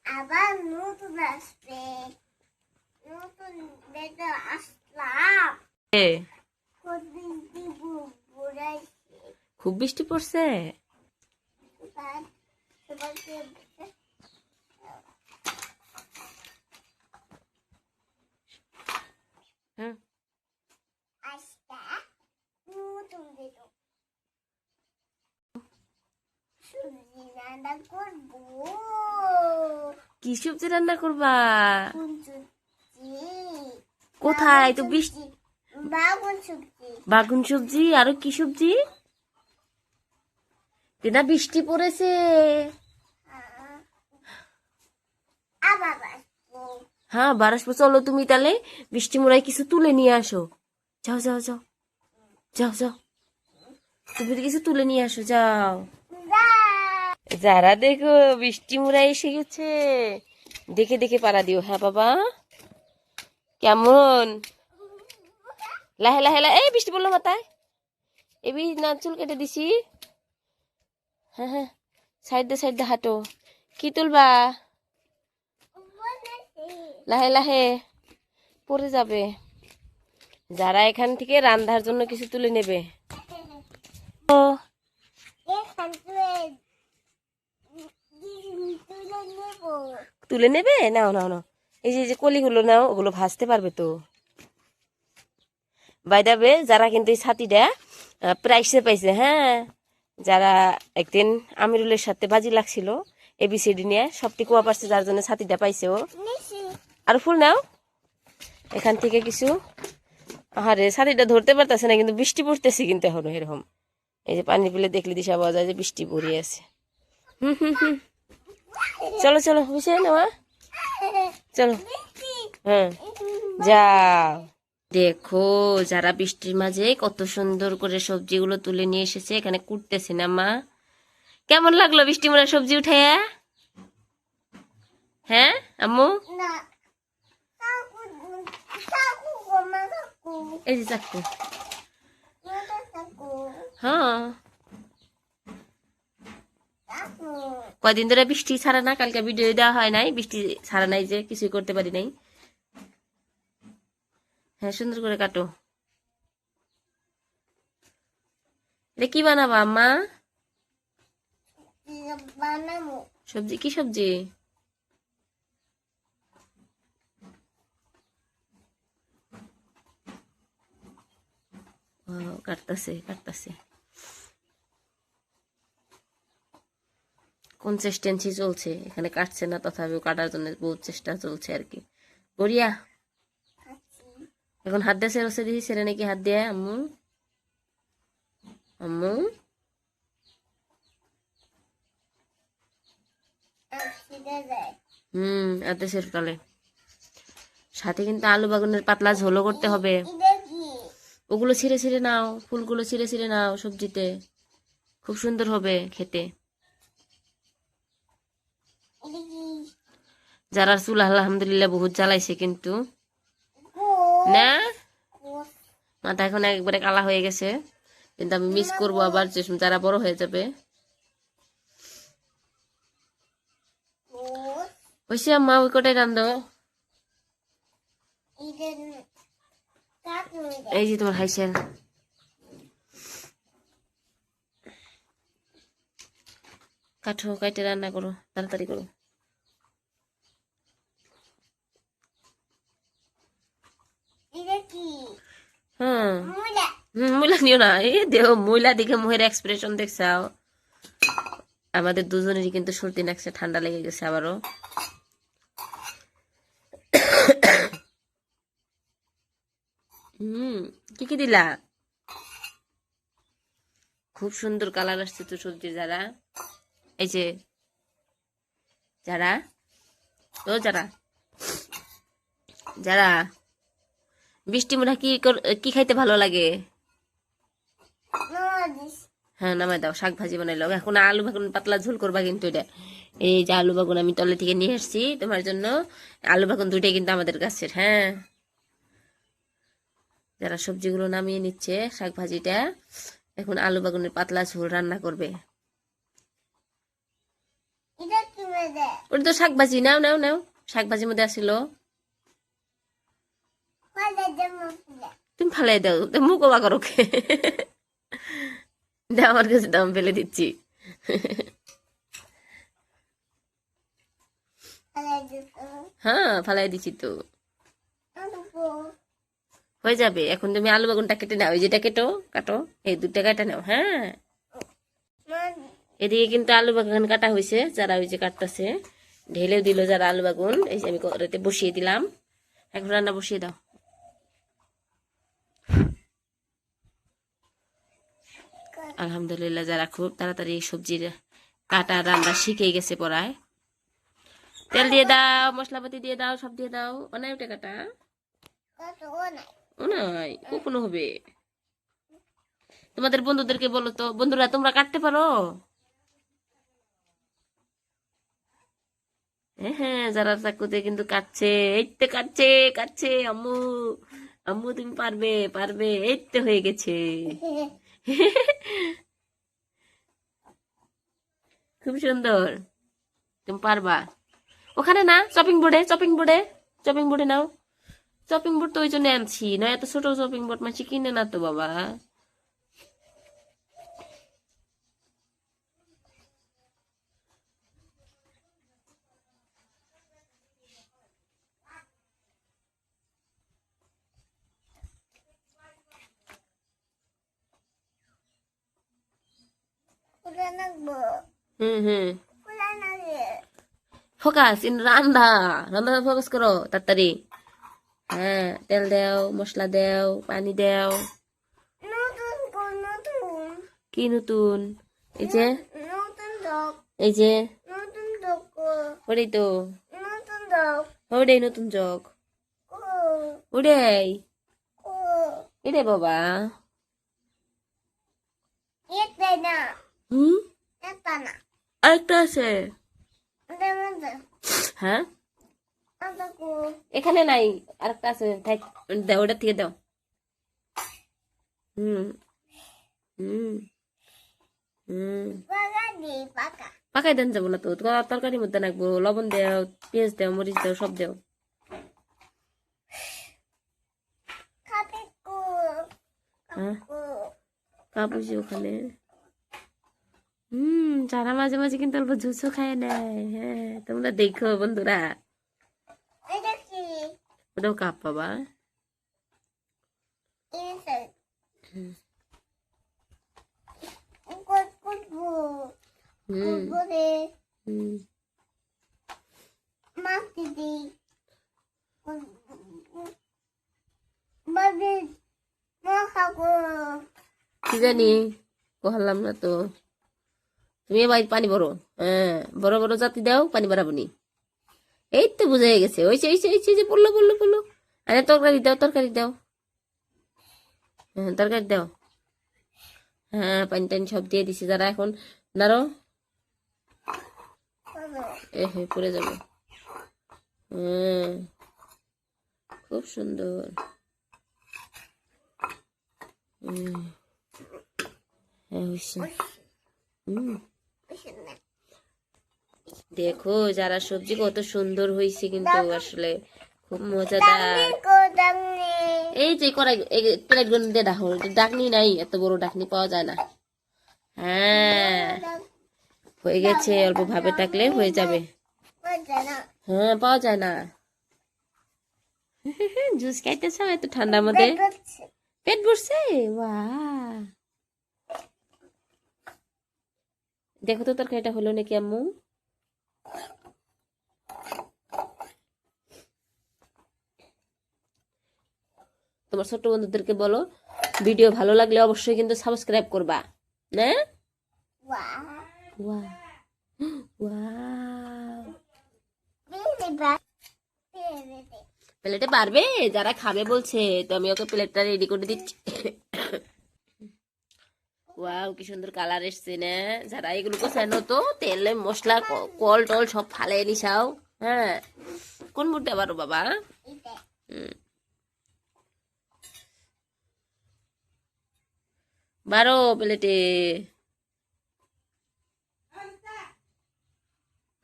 আবার নতুন আসবে, নতুন বেটা আসলাম। এ, কদিন দিব বুড়াইছে খুব বৃষ্টি পড়ছে। তার সবাইকে হ্যাঁ, আসটা নতুন বেটা সবজি রান্না করবো। কি সবজি রান্না করবা? কোন সবজি? কোথায় তো বৃষ্টি? বাগুন সবজি। বাগুন সবজি, আরো কি সবজি? না বৃষ্টি পড়েছে। আবার আসবো। হ্যাঁ, বারাসপো, চলো তুমি তাহলে বৃষ্টি মোড়ায় কিছু তুলে নিয়ে আসো। যাও যাও যাও, যাও যাও, তুমি তো কিছু তুলে নিয়ে আসো, যাও। যারা দেখো বৃষ্টি মুড়ায় এসে গেছে, দেখে দেখে পাড়া দিও। হ্যাঁ বাবা, কেমন? লাহে লাহে লাহে, এই বৃষ্টি পড়লো মাথায়। এবি না চুল কেটে দিছি। হ্যাঁ হ্যাঁ, সাইড দে হাঁটো। কি তুলবা? লাহে লাহে, পড়ে যাবে। যারা এখান থেকে রান্নার জন্য কিছু তুলে নেবে। ও, তুলে নেবে, নাও নাও নাও। এই যে কলিগুলো নাও, ওগুলো ভাজতে পারবে তো। বাই দা ওয়ে, যারা কিন্তু এই ছাতিটা প্রাইসে পাইছে, হ্যাঁ, যারা একদিন আমিরুলের সাথে বাজি লাগছিল এবিসিডি নিয়ে, সবটি কোয়া পারছে, যার জন্য ছাতিটা পাইছে ও। আর ফুল নাও এখান থেকে কিছু। আরে ছাতিটা ধরতে পারতেছে না, কিন্তু বৃষ্টি পড়তেছে কিন্তু এখনো এরকম। এই যে পানি পেলে দেখলে দিশা পাওয়া যায় যে বৃষ্টি পড়ে আছে। হুম হুম হুম, চলো চলো, বুঝে নেওয়া, চলো। হ্যাঁ, যাও। দেখো যারা বৃষ্টির মাঝে কত সুন্দর করে সবজিগুলো তুলে নিয়ে এসেছে, এখানে কুটতেছে না মা। কেমন লাগলো বৃষ্টি মোড়া সবজি উঠাইয়া? হ্যাঁ আম্মু, না, কাকু গোমা কাকু, এই যে চাকু। মোটা কাকু, হ্যাঁ, কাকু। কয়দিন ধরে বৃষ্টি ছাড়া না, কালকে ভিডিও দেওয়া হয় নাই, বৃষ্টি ছাড়া নাই যে কিছুই করতে পারি নাই। হ্যাঁ, সুন্দর করে কাটো। এটা কি বানাবা আম্মা? বানাবো। সবজি কি সবজি? ও, কাটতাছে কাটতাছে। কনসিস্টেন্সি চলছে এখানে, কাটছে না তথাপিও কাটার জন্য বহুত চেষ্টা চলছে আর কি। গড়িয়া এখন হাত দিয়ে সেরছে দিছি, সেরে নাকি হাত দিয়ে আম্মু? আম্মু, হাতে সের ফেলে। সাথে কিন্তু আলু বাগুনের পাতলা ঝোলও করতে হবে। ওগুলো ছিঁড়ে ছিঁড়ে নাও, ফুলগুলো ছিঁড়ে ছিঁড়ে নাও সবজিতে, খুব সুন্দর হবে খেতে। যারা চুল আলহামদুলিল্লাহ বহুত জ্বালাইছে কিন্তু, না মাথা এখন একবারে কালা হয়ে গেছে, কিন্তু আমি মিস করবো আবার যারা বড় হয়ে যাবে। হয়েছে আম্মা, ওই কটাই রান্ধো। এই যে তোমার হাইসেল, কাঠো কাইটে রান্না করো, তাড়াতাড়ি করো। হ্যাঁ, ময়লা নিও না, এই দেহ ময়লা দেখে মুহের এক্সপ্রেশন দেখছাও। আমাদের দুজনেরই কিন্তু সর্দি লাগছে, ঠান্ডা লেগে গেছে আবারও। কি কি দিলা? খুব সুন্দর কালার আসছে তো সবজি। যারা এই যে যারা ও যারা যারা বৃষ্টি মোড়া কি খাইতে ভালো লাগে? হ্যাঁ, নামাই দাও, শাক ভাজি বানাইলো। এখন আলু বাগুন পাতলা ঝোল করবা কিন্তু এটা। এই যে আলু বাগুন আমি তলে থেকে নিয়ে আসছি তোমার জন্য। আলু বাগুন দুইটাই কিন্তু আমাদের গাছের। হ্যাঁ, যারা সবজিগুলো নামিয়ে নিচ্ছে, শাক ভাজিটা, এখন আলু বাগুনের পাতলা ঝোল রান্না করবে। এটা কি মেরে ওটা তো শাক ভাজি, নাও নাও নাও, শাক ভাজির মধ্যে আসিল। ফালে দেবো ফুলে তুমি ফালাই দাও, তো মুখ অবাক করো কে? দাও আমার কাছে, দাম ফেলে দিচ্ছি। ফালে দিতো হ্যাঁ ফালাই দিচ্ছি তো, আলু হয়ে যাবে। এখন তুমি আলু বেগুনটা কেটে নাও, এই যেটা কেটো, কাটো, এই দুটা কাটা নাও। হ্যাঁ মা এদিকে কিন্তু আলু বাগান কাটা হয়েছে, যারা ওই যে কাটতেছে ঢেলেও দিল যারা আলু বাগুন, এই যে আমি কড়াইতে বসিয়ে দিলাম। এখন রান্না বসিয়ে দাও। আলহামদুলিল্লাহ, যারা খুব তাড়াতাড়ি সবজির কাটা রান্না শিখে গেছে পড়ায়। তেল দিয়ে দাও, মশলাপাতি দিয়ে দাও, সব দিয়ে দাও। অনেক ওটা কাটা কত নাই ও নাই, কখনো হবে। তোমাদের বন্ধুদেরকে বলো তো, বন্ধুরা তোমরা কাটতে পারো? হ্যাঁ হ্যাঁ, যারা চাকুতে কিন্তু কাটছে, এই তো কাটছে, কাটছে। আম্মু, আম্মু তুমি পারবে, পারবে, এই তো হয়ে গেছে। খুব সুন্দর, তুমি পারবা। ওখানে না, চপিং বোর্ডে, চপিং বোর্ডে, চপিং বোর্ডে নাও। চপিং বোর্ড তো ওই জন্য আনছি, নয় এত ছোট চপিং বোর্ড মাছি কিনে না তো বাবা। ফুলে নাকবো হুম হুম, ফুলে নাগে ফোকাস ইন রান্না, রান্না ফোকাস করো তাড়াতাড়ি। হ্যাঁ তেল দাও, মশলা দাও, পানি দাও। নতুন কোন নতুন কি নতুন? এই যে, নতুন দক এই যে, নতুন দক ওটাই তো, নতুন দক ওটাই নতুন জগ, ও ওটাই, ও এটাই বাবা। এটা না হুম, এটা না আরেকটা আছে। এটা মধ্যে হ্যাঁ এটা কো এখানে নাই, আরেকটা আছে, থাক, দাও ওটা থেকে দাও। হুম হুম হুম, বাগানি পাকা পাকাই দেন যাবো না তো, তোমার তরকারির মধ্যে রাখবো। লবণ দাও, পেঁয়াজ দাও, মরিচ দাও, সব দাও। খাবে কো হ্যাঁ কো কাপুছি ওখানে। যারা মাঝে মাঝে কিন্তু অল্প জুসও খায় নেয়। হ্যাঁ তোমরা দেখো বন্ধুরা, এটা কি ওটাও কাপ পাবা। এটা কত কত হুম বলে হুম, মাটি দি বাবি মা খাবো কি জানি, কহালাম না তো। তুমি এবার পানি ভরো, হ্যাঁ বড় বড় জাতি দাও, পানি বাড়াবো নি। এই তো বুঝে গেছে, ওইছে ওইছে ওইছে, যে পড়লো পড়লো পড়লো। আরে তরকারি দাও, তরকারি দাও, হ্যাঁ তরকারি দাও। হ্যাঁ পানি টানি সব দিয়ে দিছি, যারা এখন নাড়ো। এ হে পড়ে যাবে। হ্যাঁ খুব সুন্দর। হ্যাঁ হয়েছে। হুম, দেখো যারা সবজি কত সুন্দর হয়েছে কিন্তু, আসলে খুব মজাদার। এই যে কড়াই, প্লেট গুলো দিয়ে দেখো, ডাকনি নাই, এত বড় ডাকনি পাওয়া যায় না। হ্যাঁ হয়ে গেছে, অল্প ভাবে থাকলে হয়ে যাবে। হ্যাঁ পাওয়া যায় না। জুস খাইতেছ এত ঠান্ডার মধ্যে? পেট ভরছে, বাহ। দেখো তো তরকারিটা হলো নাকি আম্মু। তোমার ছোট্ট বন্ধুদেরকে বলো, ভিডিও ভালো লাগলে অবশ্যই কিন্তু সাবস্ক্রাইব করবা না। ওয়াও ওয়াও, প্লেটে পারবে? যারা খাবে বলছে তো আমি ওকে প্লেটটা রেডি করে দিচ্ছি। ওয়াও কি সুন্দর কালার এসছে না। যারা এগুলো কোথায় তো তেলে মশলা কল টল সব ফালে নিসাও। হ্যাঁ কোন মুডটা পারো বাবা? বারো প্লেটে।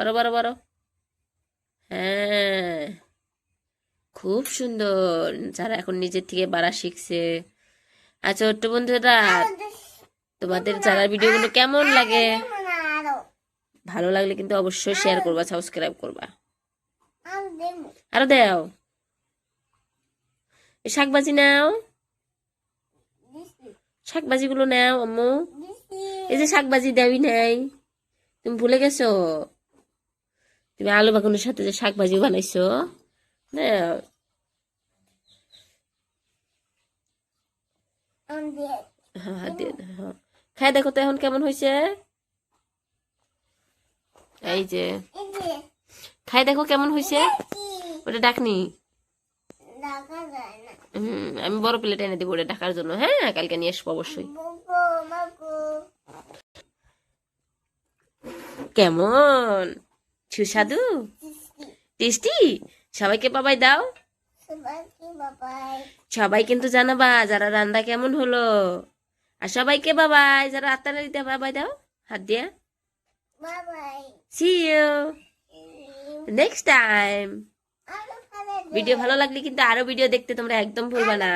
বড় বড় বড়। হ্যাঁ, খুব সুন্দর। যারা এখন নিজের থেকে বাড়া শিখছে। আচ্ছা ছোট্ট বন্ধুরা, তোমাদের যারা ভিডিওগুলো কেমন লাগে, ভালো লাগলে কিন্তু অবশ্যই শেয়ার করবা, সাবস্ক্রাইব করবা। আরো দাও, শাকভাজি নাও, শাকভাজি গুলো নাও আম্মু। এই যে শাকভাজি দেওয়াই নাই, তুমি ভুলে গেছো? তুমি আলু বাগুনের সাথে যে শাকভাজি বানাইছো, নাও। হ্যাঁ দিয়ে দাও, হ্যাঁ। খাই দেখো তো এখন কেমন হয়েছে। এই যে খাই দেখো কেমন হয়েছে। ওটা ডাকনি। আমি বড় প্লেট এনে দেবো ওটা ঢাকার জন্য। হ্যাঁ, কালকে নিয়ে আসবো অবশ্যই। কেমন সুস্বাদু, টেস্টি? সবাইকে বাবাই দাও। সবাই কিন্তু জানাবা যারা রান্না কেমন হলো। আর সবাইকে বাবাই, যারা আত্মারা দিতে বাবাই দাও হাত দিয়া। See you next time. Video ভালো লাগলে কিন্তু আরো ভিডিও দেখতে তোমরা একদম ভুলবা না।